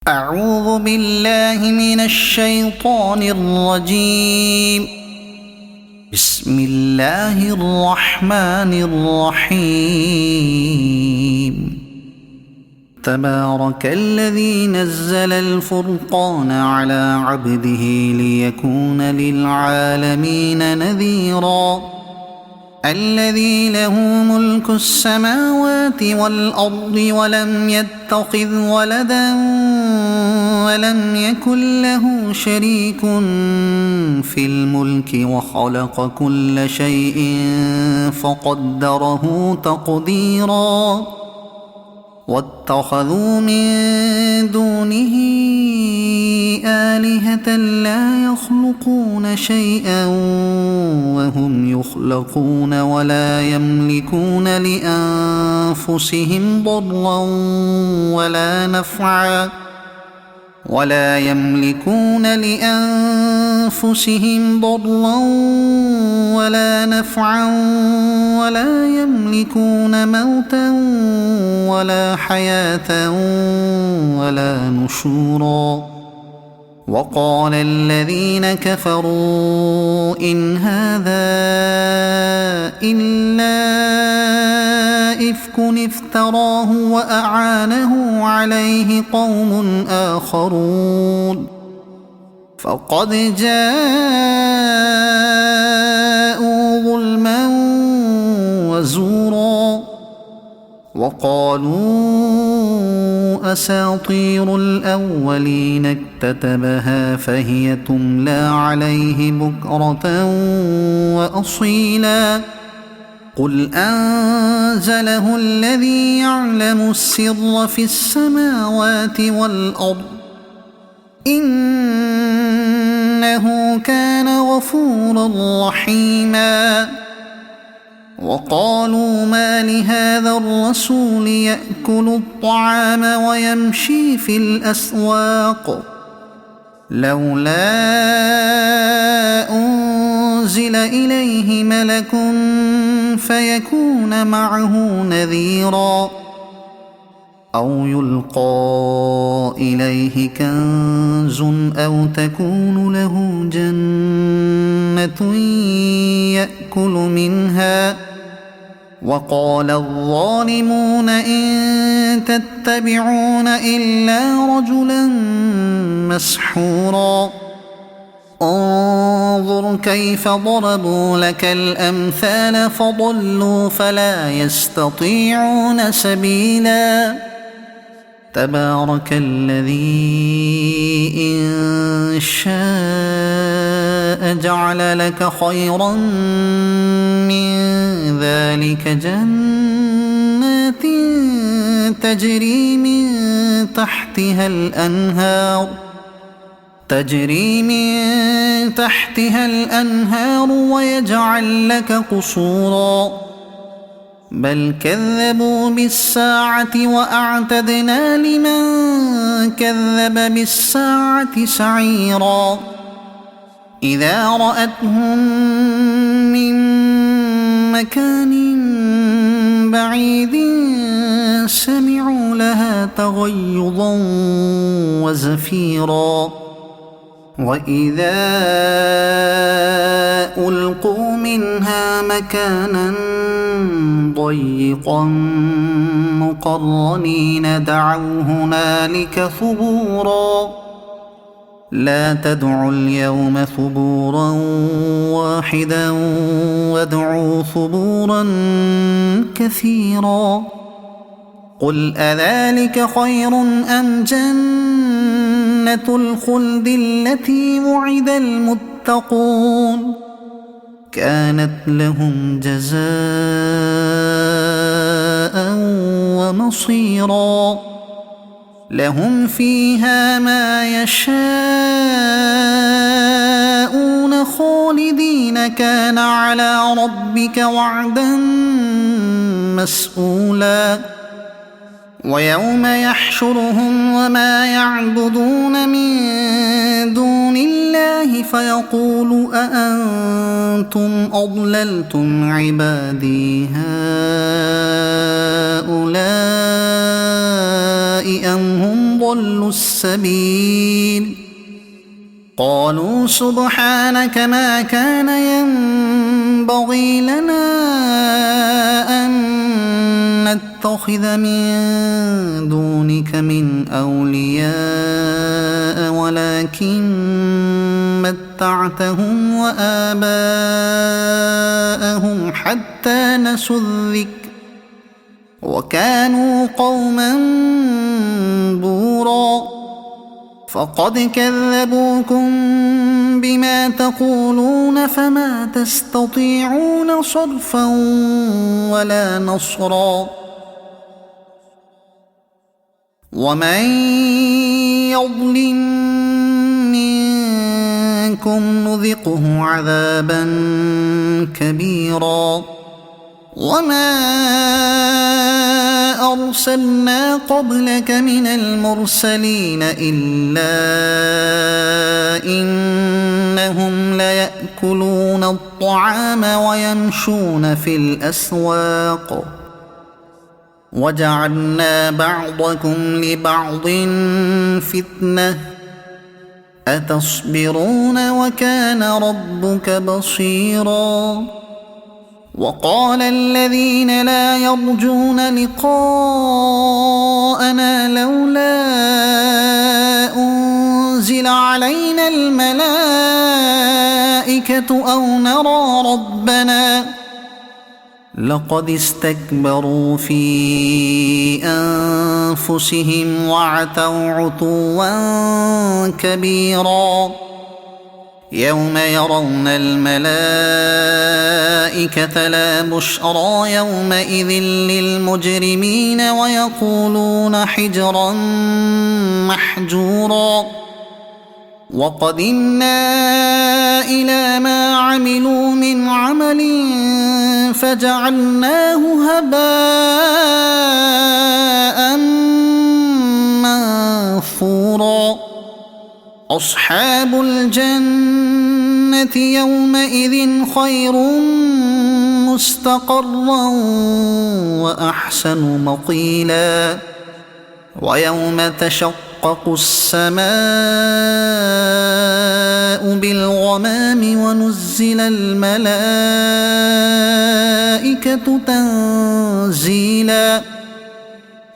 أعوذ بالله من الشيطان الرجيم. بسم الله الرحمن الرحيم. تبارك الذي نزل الفرقان على عبده ليكون للعالمين نذيرا. الذي له ملك السماوات والأرض ولم يتخذ ولدا ولم يكن له شريك في الملك وخلق كل شيء فقدره تقديرا. واتخذوا من دونه آلهة لا يخلقون شيئا وهم يخلقون ولا يملكون لأنفسهم ضرا ولا نفعا ولا يملكون موتا ولا حياة ولا نشورا. وقال الذين كفروا إن هذا إلا إفك افتراه وأعانه عليه قوم آخرون فقد جاءوا ظلما وزورا. وقالوا أساطير الأولين اكتتبها فهي تملى عليه بكرة وأصيلا. قل أنزله الذي يعلم السر في السماوات والأرض إنه كان غفورا رحيما. وقالوا ما لهذا الرسول يأكل الطعام ويمشي في الأسواق لولا أنزل إليه ملك فيكون معه نذيرا أو يلقى إليه كنز أو تكون له جنة يأكل منها. وقال الظالمون إن تتبعون إلا رجلا مسحورا. انظر كيف ضربوا لك الأمثال فضلوا فلا يستطيعون سبيلا. تبارك الذي إن شاء جعل لك خيرا من ذلك جنات تجري من تحتها الأنهار ويجعل لك قصورا. بل كذبوا بالساعة وأعتدنا لمن كذب بالساعة سعيرا. إذا رأتهم من مكان بعيد سمعوا لها تغيظا وزفيرا. وإذا ألقوا منها مكانا ضيقا مقرنين دعوا هنالك ثبورا. لا تدعوا اليوم ثبورا واحدا وادعوا ثبورا كثيرا. قل أذلك خير أم جنة الخلد التي وعد المتقون كانت لهم جزاء ومصيرا. لهم فيها ما يشاءون خالدين كان على ربك وعدا مسئولا. ويوم يحشرهم وما يعبدون من دون الله فيقول أأنتم أضللتم عبادي هؤلاء أم هم ضلوا السبيل قالوا سبحانك ما كان ينبغي لنا أن نتخذ من دونك من أولياء ولكن متعتهم وآباءهم حتى نسوا الذكر وكانوا قوما بورا فقد كذبوكم بما تقولون فما تستطيعون صرفا ولا نصرا ومن يظلم منكم نذقه عذابا كبيرا وما أرسلنا قبلك من المرسلين إلا إنهم ليأكلون الطعام ويمشون في الأسواق وجعلنا بعضكم لبعض فتنة أتصبرون وكان ربك بصيرا وقال الذين لا يرجون لقاءنا لولا أنزل علينا الملائكة أو نرى ربنا لقد استكبروا في أنفسهم وعتوا عتوا كبيرا يوم يرون الملائكة لا بشرى يومئذ للمجرمين ويقولون حجرا محجورا وقدمنا إلى ما عملوا من عمل فجعلناه هباء منثورا أصحاب الجنة يومئذ خير مستقرا وأحسن مقيلا ويوم تشقق السماء بالغمام ونزل الملائكة تنزيلا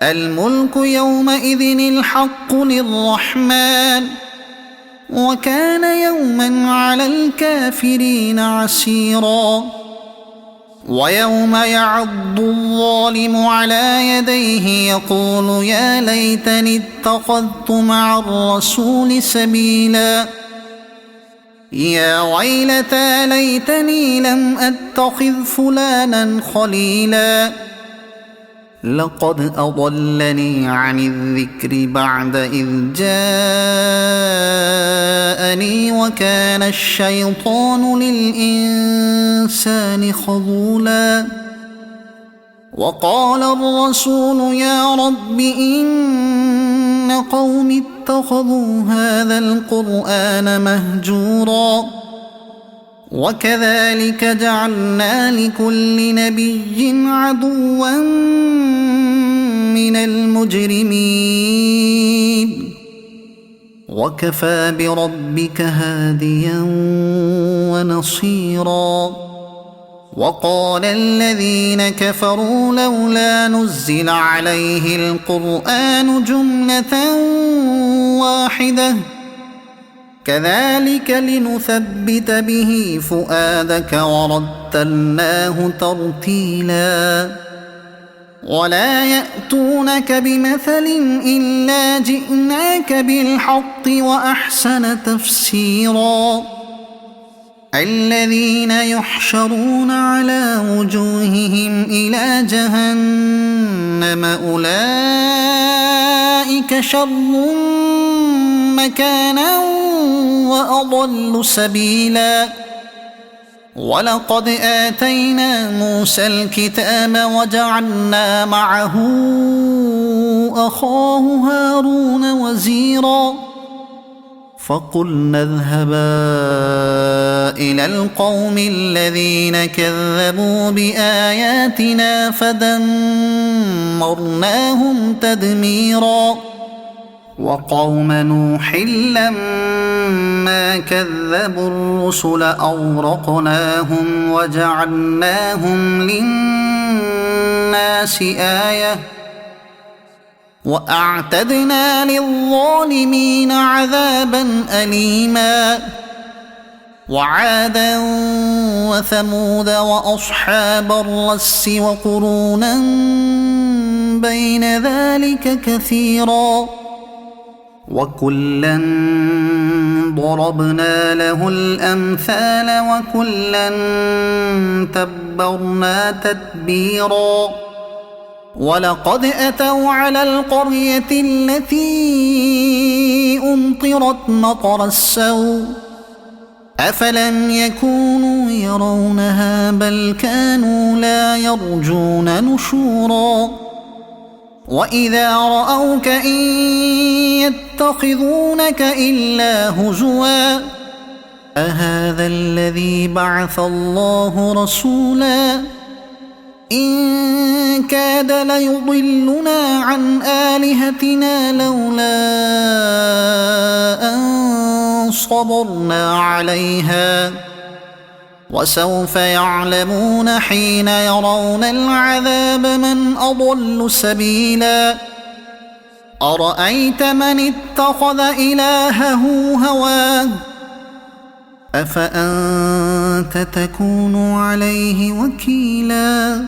الملك يومئذ الحق للرحمن وكان يوما على الكافرين عسيرا ويوم يعض الظالم على يديه يقول يا ليتني اتخذت مع الرسول سبيلا يا ويلتى ليتني لم أتخذ فلانا خليلا لقد أضلني عن الذكر بعد إذ جاءني وكان الشيطان للإنسان خذولا وقال الرسول يا رب إن قوم اتخذوا هذا القرآن مهجورا وكذلك جعلنا لكل نبي عدوا من المجرمين وكفى بربك هاديا ونصيرا وقال الذين كفروا لولا نزل عليه القرآن جملة واحدة كذلك لنثبت به فؤادك ورتلناه ترتيلا ولا يأتونك بمثل إلا جئناك بالحق وأحسن تفسيرا الذين يحشرون على وجوههم إلى جهنم أولئك شر مكانا وأضل سبيلا ولقد آتينا موسى الكتاب وجعلنا معه أخاه هارون وزيرا فقلنا اذهبا إلى القوم الذين كذبوا بآياتنا فدمرناهم تدميرا وقوم نوح لما كذبوا الرسل أغرقناهم وجعلناهم للناس آية وأعتدنا للظالمين عذابا أليما وعادا وثمود وأصحاب الرس وقرونا بين ذلك كثيرا وكلا ضربنا له الأمثال وكلا تبرنا تتبيرا ولقد أتوا على القرية التي أمطرت مطر السوء أفلم يكونوا يرونها بل كانوا لا يرجون نشورا وإذا رأوك إن يتخذونك إلا هزوا أهذا الذي بعث الله رسولا إن كاد ليضلنا عن آلهتنا لولا أن صبرنا عليها وسوف يعلمون حين يرون العذاب من أضل سبيلا أرأيت من اتخذ إلهه هواه أفأنت تكون عليه وكيلا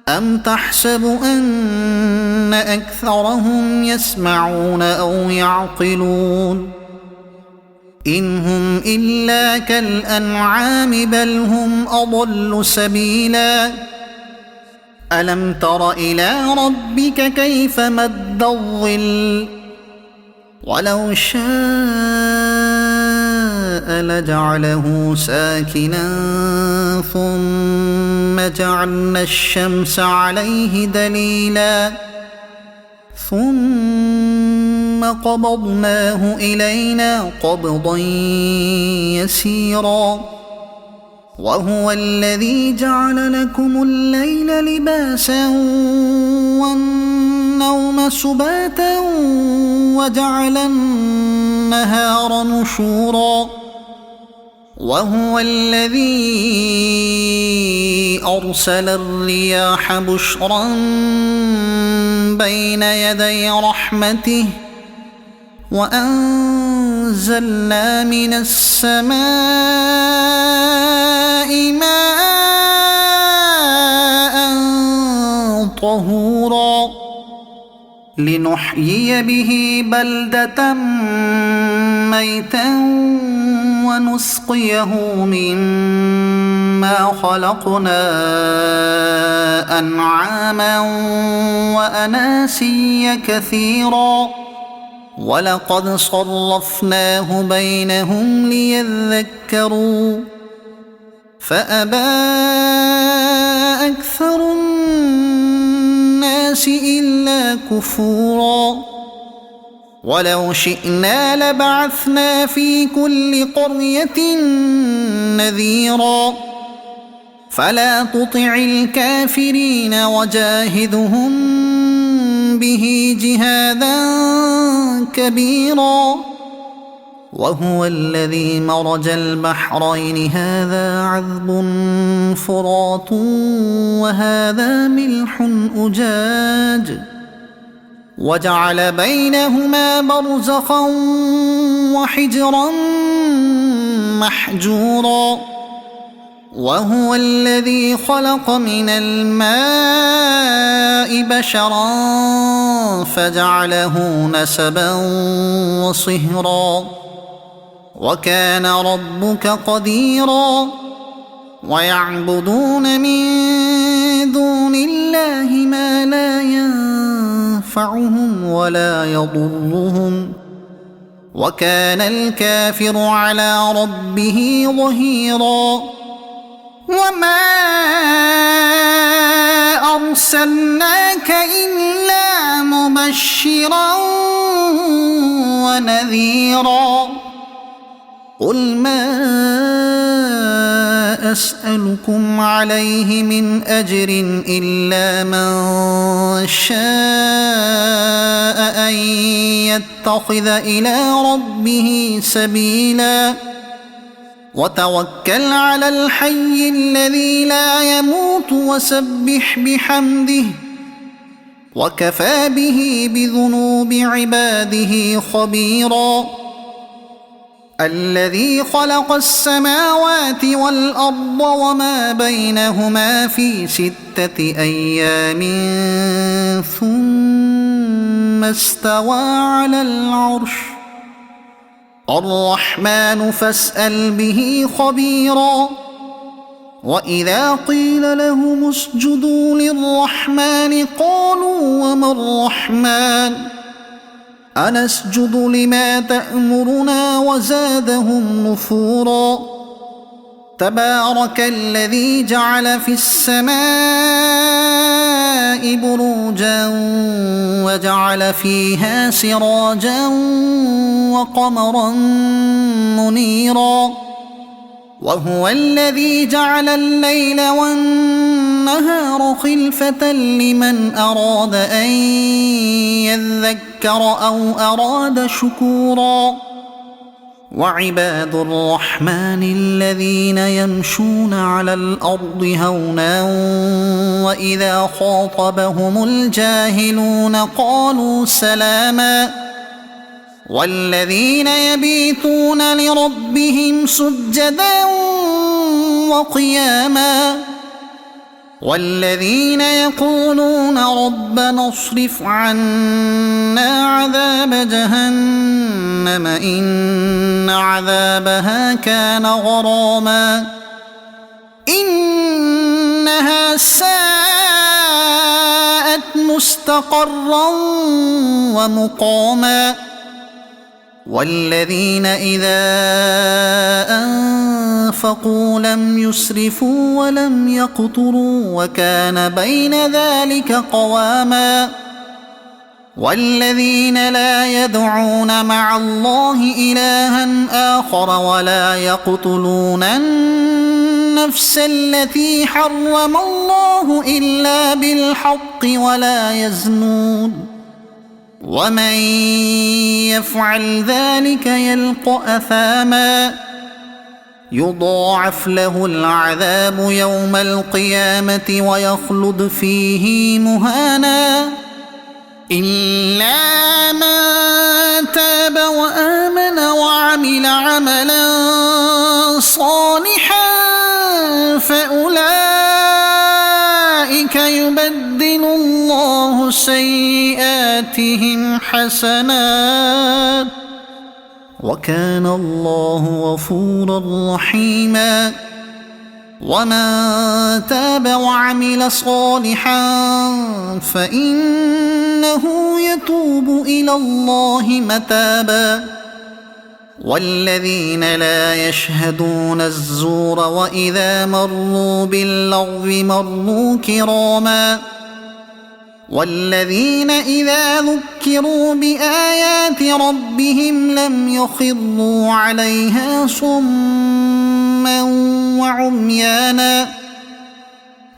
أم تحسب أن أكثرهم يسمعون أو يعقلون إن هم إلا كالأنعام بل هم أضل سبيلا ألم تر إلى ربك كيف مد الظل ولو شاء لجعله ساكنا ثم جعلنا الشمس عليه دليلا ثم قبضناه إلينا قبضا يسيرا وهو الذي جعل لكم الليل لباسا والنوم سباتا وجعل النهار نشورا وهو الذي أرسل الرياح بشرا بين يدي رحمته وأنزلنا من السماء ماء طهورا لنحيي به بلدة ميتا ونسقيه مما خلقنا أنعاما وأناسيا كثيرا ولقد صرفناه بينهم ليذكروا فأبى أكثر الناس إلا كفورا ولو شئنا لبعثنا في كل قرية نذيرا فلا تطع الكافرين وجاهدهم به جهادا كبيرا وهو الذي مرج البحرين هذا عذب فرات وهذا ملح أجاج وجعل بينهما برزخا وحجرا محجورا وهو الذي خلق من الماء بشرا فجعله نسبا وصهرا وكان ربك قديرا ويعبدون من دون الله ما لا ينفعهم ولا يضرهم وكان الكافر على ربه ظهيرا وما أرسلناك إلا مبشرا ونذيرا قل ما أسألكم عليه من أجر إلا من شاء أن يتخذ إلى ربه سبيلا وتوكل على الحي الذي لا يموت وسبح بحمده وكفى به بذنوب عباده خبيرا الذي خلق السماوات والأرض وما بينهما في 6 أيام ثم استوى على العرش الرحمن فاسأل به خبيرا وإذا قيل لهم اسجدوا للرحمن قالوا وما الرحمن أنسجد لما تأمرنا وزادهم نفورا تبارك الذي جعل في السماء بروجا وجعل فيها سراجا وقمرا منيرا وهو الذي جعل الليل والنهار خلفة لمن أراد أن يذكر أو أراد شكورا وعباد الرحمن الذين يمشون على الأرض هونا وإذا خاطبهم الجاهلون قالوا سلاما والذين يبيتون لربهم سجدا وقياما والذين يقولون ربنا اصرف عنا عذاب جهنم إن عذابها كان غراما إنها ساءت مستقرا ومقاما والذين إذا أنفقوا لم يسرفوا ولم يقتروا وكان بين ذلك قواما والذين لا يدعون مع الله إلها آخر ولا يقتلون النفس التي حرم الله إلا بالحق ولا يزنون ومن يفعل ذلك يلق أثاما يضاعف له العذاب يوم القيامة ويخلد فيه مهانا إلا من تاب وآمن وعمل عملا صالحا فأولئك يبدل الله سيئاتهم حسنات وكان الله غفورا رحيما ومن تاب وعمل صالحا فإنه يتوب إلى الله متابا والذين لا يشهدون الزور وإذا مروا باللغو مروا كراما والذين إذا ذكروا بآيات ربهم لم يخروا عليها صما وعميانا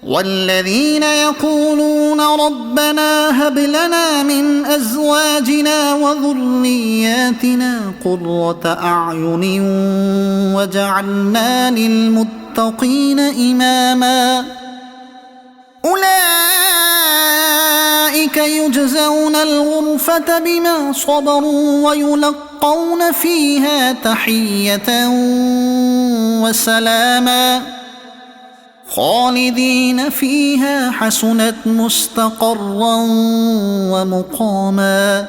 والذين يقولون ربنا هب لنا من أزواجنا وذرياتنا قرة أعين وجعلنا للمتقين إماما أولئك يجزون الغرفة بما صبروا ويلقون فيها تحية وسلاما خالدين فيها حسنت مستقرا ومقاما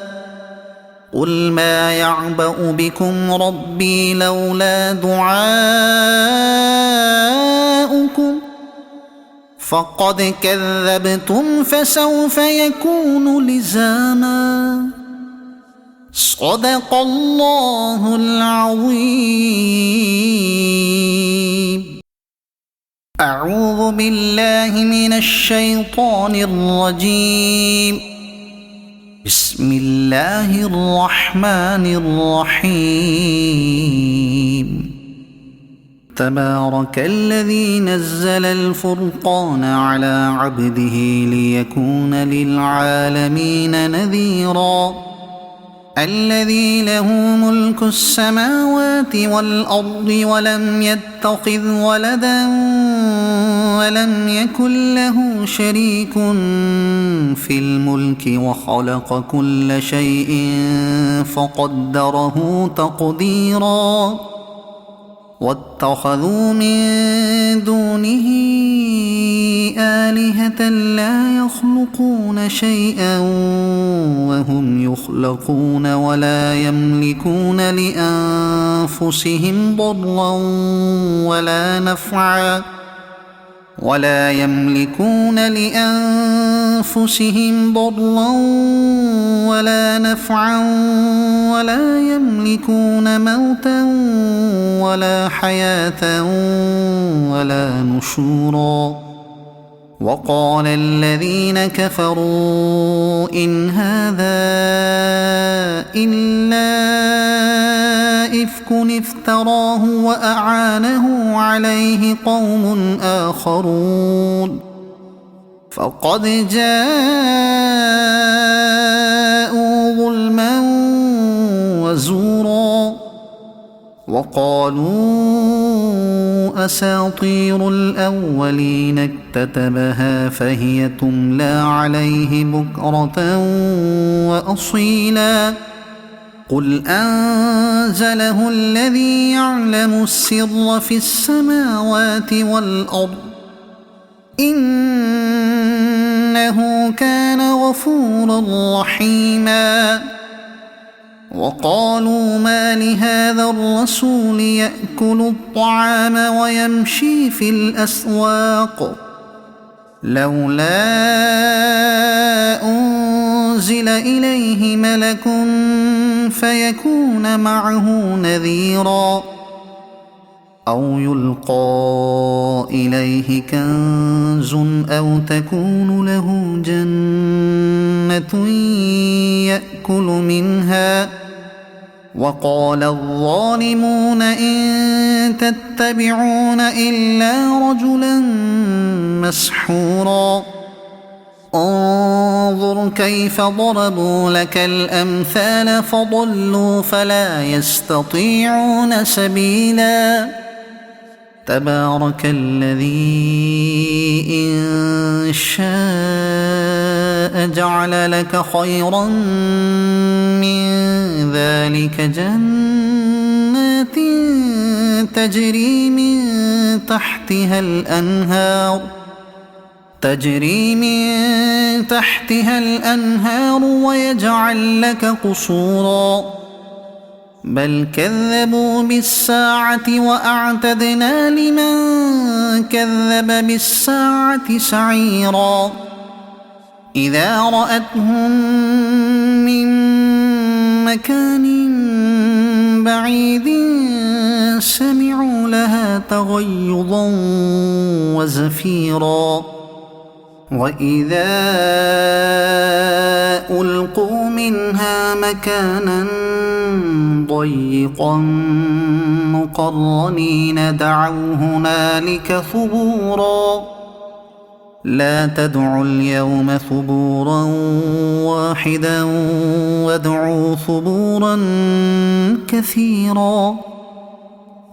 قل ما يعبأ بكم ربي لولا دعاؤكم فقد كذبتم فسوف يكون لزاما صدق الله العظيم. أعوذ بالله من الشيطان الرجيم. بسم الله الرحمن الرحيم. تبارك الذي نزل الفرقان على عبده ليكون للعالمين نذيرا. الذي له ملك السماوات والأرض ولم يتخذ ولدا ولم يكن له شريك في الملك وخلق كل شيء فقدره تقديرا. واتخذوا من دونه آلهة لا يخلقون شيئا وهم يخلقون ولا يملكون لأنفسهم ضرا ولا نفعا ولا يملكون موتا ولا حياة ولا نشورا. وقال الذين كفروا إن هذا إلا إفك افتراه وأعانه عليه قوم آخرون فقد جاءوا ظلما وزورا. وقالوا أساطير الأولين اكتتبها فهي تملى عليه بكرة وأصيلا. قل أنزله الذي يعلم السر في السماوات والأرض إنه كان غفورا رحيما. وقالوا ما لهذا الرسول يأكل الطعام ويمشي في الأسواق لولا أنزل إليه ملك فيكون معه نذيرا أو يلقى إليه كنز أو تكون له جنة يأكل منها. وقال الظالمون إن تتبعون إلا رجلا مسحورا. انظر كيف ضربوا لك الأمثال فضلوا فلا يستطيعون سبيلا. تبارك الذي إن شاء جعل لك خيرا من ذلك جنات تجري من تحتها الأنهار ويجعل لك قصورا. بل كذبوا بالساعة وأعتدنا لمن كذب بالساعة سعيرا. إذا رأتهم من مكان بعيد سمعوا لها تغيظا وزفيرا. وإذا ألقوا منها مكانا ضيقا مقرنين دعوا هنالك ثبورا. لا تدعوا اليوم ثبورا واحدا وادعوا ثبورا كثيرا.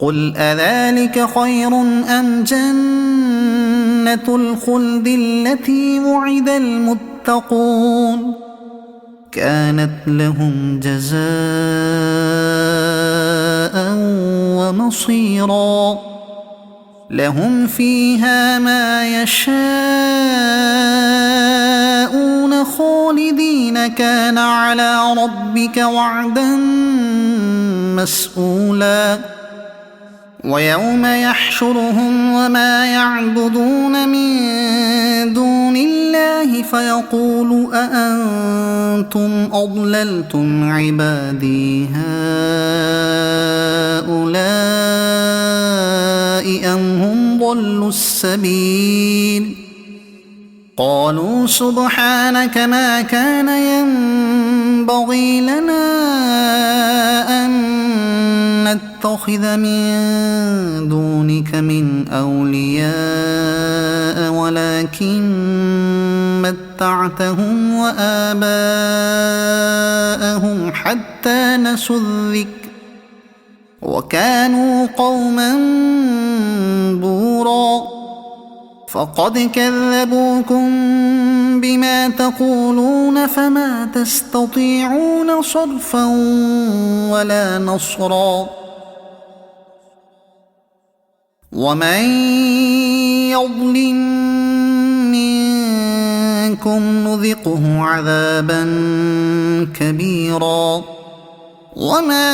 قل أذلك خير أم جنة الخلد التي وعد المتقون كانت لهم جزاء ومصيرا. لهم فيها ما يشاءون خالدين كان على ربك وعدا مسئولا. ويوم يحشرهم وما يعبدون من دون الله فيقول أأنتم أضللتم عبادي هؤلاء أم هم ضلوا السبيل السبيل قالوا سبحانك ما كان ينبغي لنا أن نتخذ من دونك من أولياء ولكن متعتهم وآباءهم حتى نسوا الذكر وكانوا قوما بورا فقد كذبوكم بما تقولون فما تستطيعون صرفا ولا نصرا ومن يظلم منكم نذقه عذابا كبيرا وما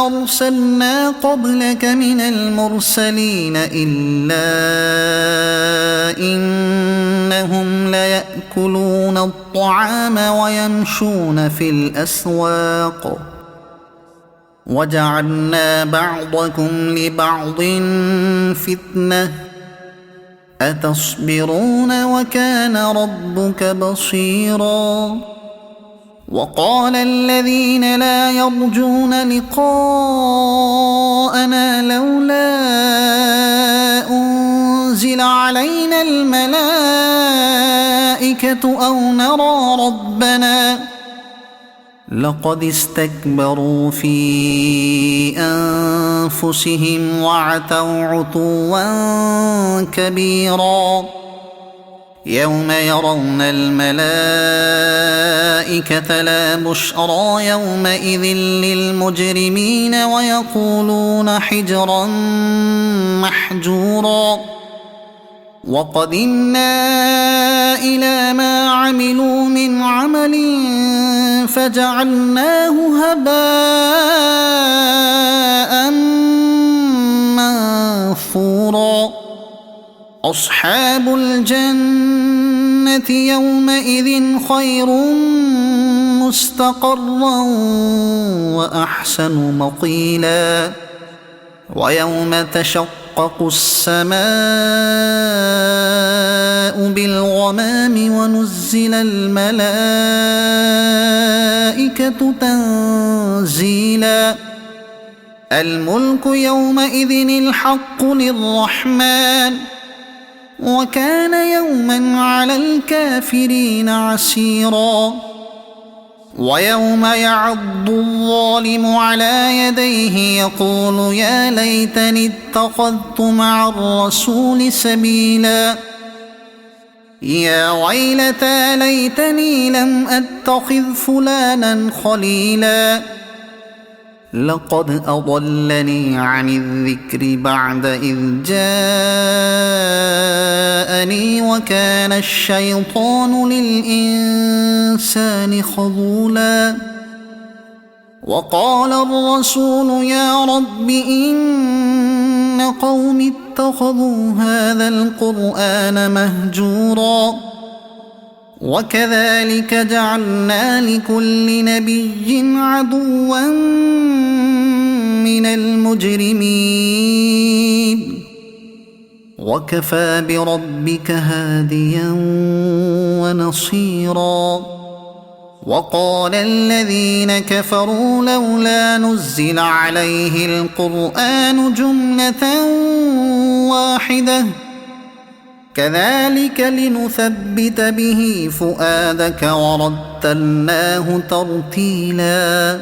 أرسلنا قبلك من المرسلين إلا إنهم ليأكلون الطعام ويمشون في الأسواق وجعلنا بعضكم لبعض فتنة أتصبرون وكان ربك بصيرا وقال الذين لا يرجون لقاءنا لولا أنزل علينا الملائكة أو نرى ربنا لقد استكبروا في أنفسهم وعتوا عتوا كبيرا يوم يرون الملائكة لا بشرى يومئذ للمجرمين ويقولون حجرا محجورا وقدمنا إلى ما عملوا من عمل فجعلناه هباء منثورا أصحاب الجنة يومئذ خير مستقرا وأحسن مقيلا ويوم تشقق السماء بالغمام ونزل الملائكة تنزيلا الملك يومئذ الحق للرحمن وكان يوما على الكافرين عسيرا ويوم يعض الظالم على يديه يقول يا ليتني اتخذت مع الرسول سبيلا يا ويلتى ليتني لم أتخذ فلانا خليلا لقد أضلني عن الذكر بعد إذ جاءني وكان الشيطان للإنسان خذولا وقال الرسول يا رب إن قوم اتخذوا هذا القرآن مهجورا وكذلك جعلنا لكل نبي عدوا من المجرمين وكفى بربك هاديا ونصيرا وقال الذين كفروا لولا نزل عليه القرآن جملة واحدة كذلك لنثبت به فؤادك ورتلناه ترتيلا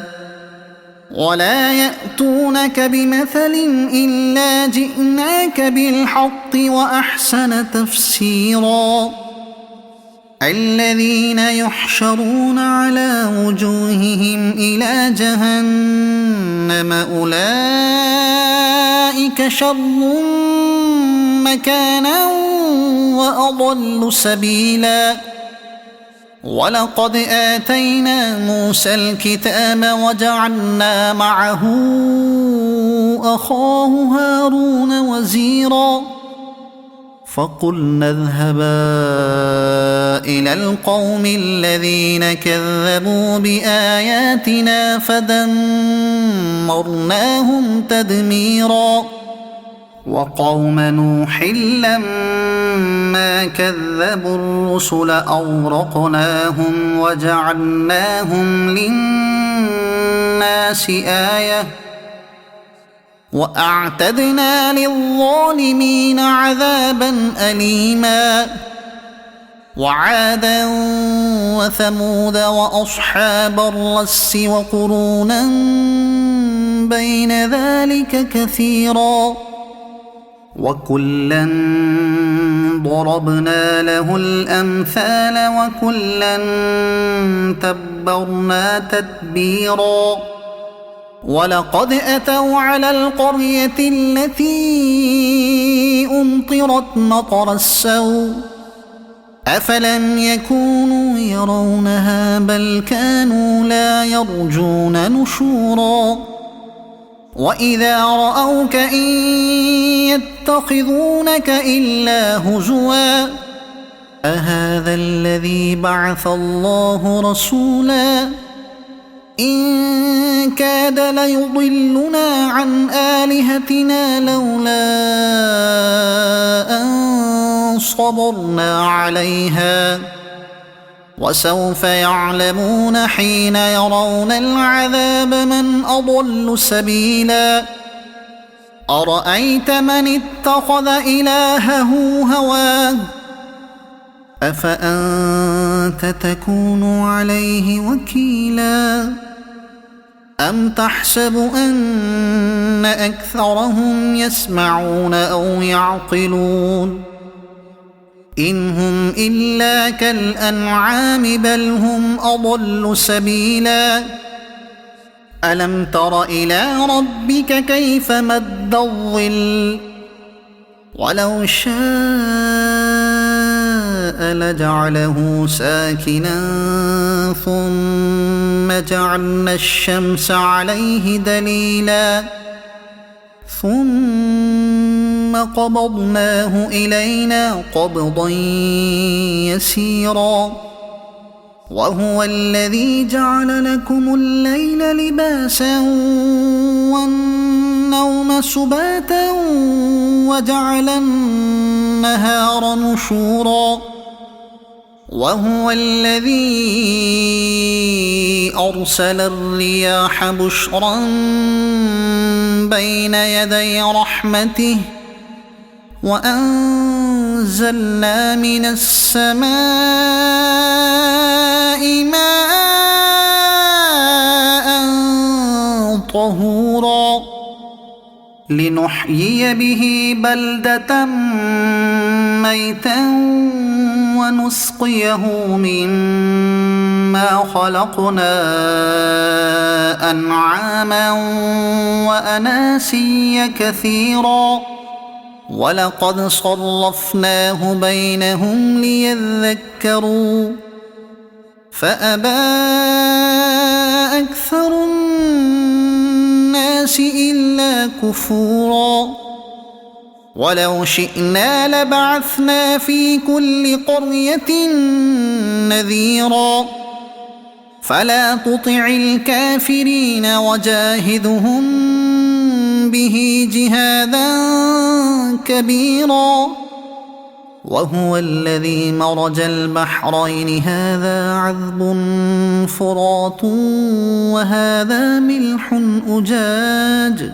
ولا يأتونك بمثل إلا جئناك بالحق وأحسن تفسيرا الذين يحشرون على وجوههم إلى جهنم أولئك شر مكانا وأضل سبيلا ولقد آتينا موسى الكتاب وجعلنا معه أخاه هارون وزيرا فقلنا اذهبا إلى القوم الذين كذبوا بآياتنا فدمرناهم تدميرا وقوم نوح لما كذبوا الرسل أغرقناهم وجعلناهم للناس آية وأعتدنا للظالمين عذابا أليما وعادا وثمود وأصحاب الرس وقرونا بين ذلك كثيرا وكلا ضربنا له الأمثال وكلا تبرنا تتبيرا ولقد أتوا على القرية التي أمطرت مطر السوء أفلم يكونوا يرونها بل كانوا لا يرجون نشورا وإذا رأوك إن يتخذونك إلا هزوا أهذا الذي بعث الله رسولا إن كاد ليضلنا عن آلهتنا لولا أن صبرنا عليها وسوف يعلمون حين يرون العذاب من أضل سبيلا أرأيت من اتخذ إلهه هواه أفأنت تكون عليه وكيلا أم تحسب أن أكثرهم يسمعون أو يعقلون إن هم إلا كالأنعام بل هم أضل سبيلا ألم تر إلى ربك كيف مد الظل ولو شاء لجعله ساكنا ثم جعلنا الشمس عليه دليلا ثم قبضناه إلينا قبضا يسيرا وهو الذي جعل لكم الليل لباسا والنوم سباتا وجعل النهار نشورا وهو الذي أرسل الرياح بشرا بين يدي رحمته وأنزلنا من السماء ماء طهورا لنحيي به بلدة ميتا ونسقيه مما خلقنا أنعاما وأناسيا كثيرا ولقد صرفناه بينهم ليذكروا فأبى أكثر الناس إلا كفورا ولو شئنا لبعثنا في كل قرية نذيرا فلا تطع الكافرين وجاهدهم به جهادا كبيرا وهو الذي مرج البحرين هذا عذب فرات وهذا ملح أجاج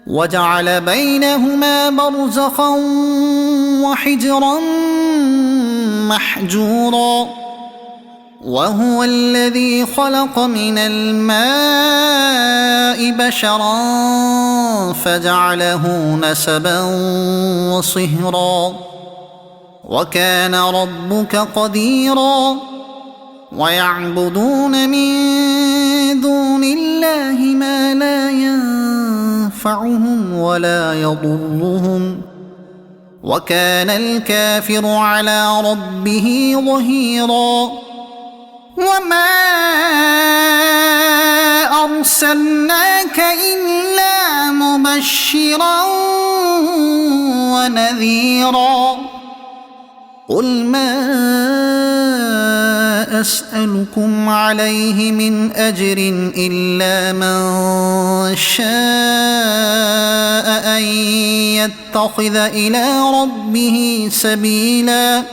وجعل بينهما برزخا وحجرا محجورا وهو الذي خلق من الماء بشرا فجعله نسبا وصهرا وكان ربك قديرا ويعبدون من دون الله ما لا ينفعهم ولا يضرهم وكان الكافر على ربه ظهيرا وما أرسلناك إلا مبشرا ونذيرا قل ما أسألكم عليه من أجر إلا من شاء أن يتخذ إلى ربه سبيلا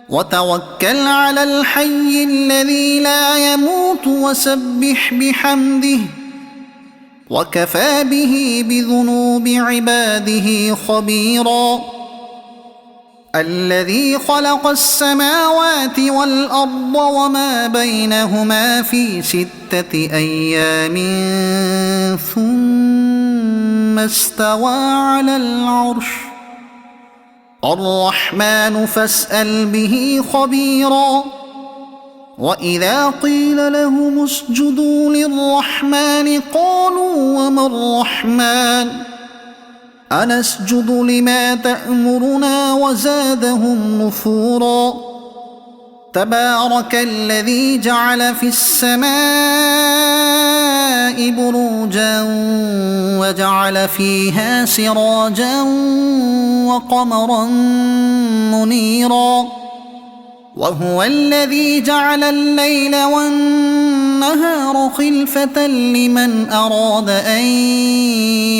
وتوكل على الحي الذي لا يموت وسبح بحمده وكفى به بذنوب عباده خبيرا الذي خلق السماوات والأرض وما بينهما في 6 أيام ثم استوى على العرش الرحمن فاسأل به خبيرا وإذا قيل لهم اسجدوا للرحمن قالوا وما الرحمن أنسجد لما تأمرنا وزادهم نفورا تبارك الذي جعل في السماء بروجا وجعل فيها سراجا وقمرا منيرا وهو الذي جعل الليل والنهار خلفة لمن أراد أن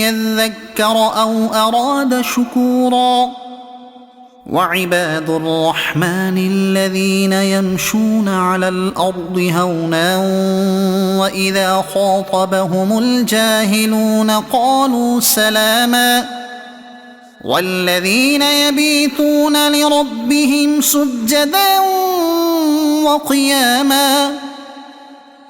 يذكر أو أراد شكورا وعباد الرحمن الذين يمشون على الأرض هونا وإذا خاطبهم الجاهلون قالوا سلاما والذين يبيتون لربهم سجدا وقياما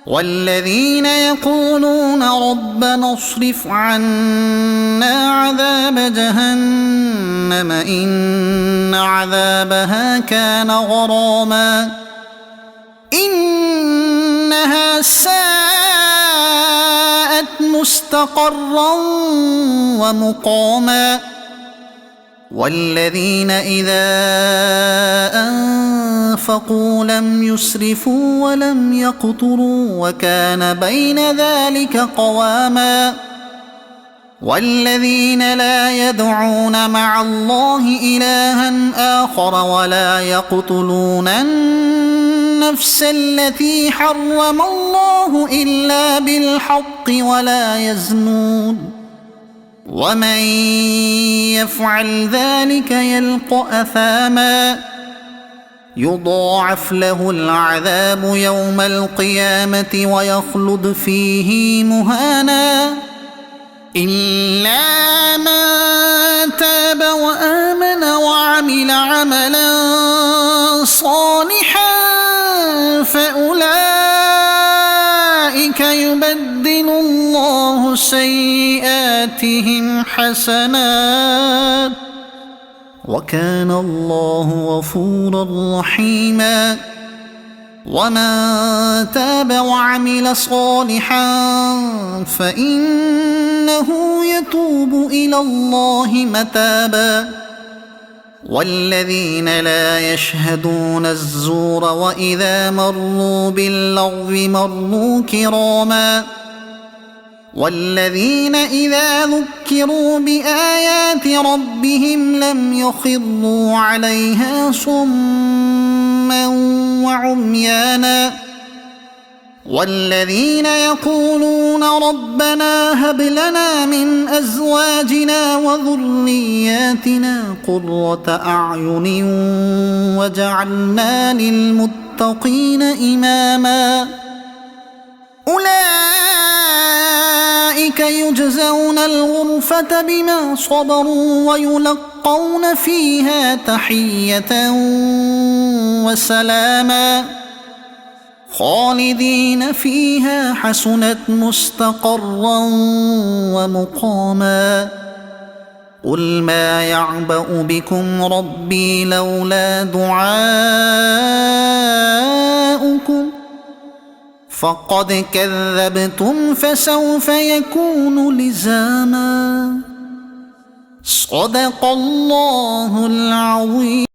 والذين يقولون ربنا اصرف عنا عذاب جهنم إن عذابها كان غراما إنها ساءت مستقرا ومقاما والذين إذا أنفقوا لم يسرفوا ولم يقتروا وكان بين ذلك قواما والذين لا يدعون مع الله إلها آخر ولا يقتلون النفس التي حرم الله إلا بالحق ولا يزنون ومن يفعل ذلك يلق أثاما يضاعف له العذاب يوم القيامة ويخلد فيه مهانا إلا من تاب وآمن وعمل عملا صالحا فأولئك يبدل الله سيئاتهم حسنات وكان الله غفورا رحيما ومن تاب وعمل صالحا فإنه يتوب إلى الله متابا والذين لا يشهدون الزور وإذا مروا باللغو مروا كراما والذين إذا ذكروا بآيات ربهم لم يخروا عليها صما وعميانا والذين يقولون ربنا هب لنا من أزواجنا وذرياتنا قرة أعين وجعلنا للمتقين إماما أولئك يجزون الغرفة بما صبروا ويلقون فيها تحية وسلاما خالدين فيها حسنت مستقرا ومقاما قل ما يعبأ بكم ربي لولا دعاؤكم فقد كذبتم فسوف يكون لزاما صدق الله العظيم.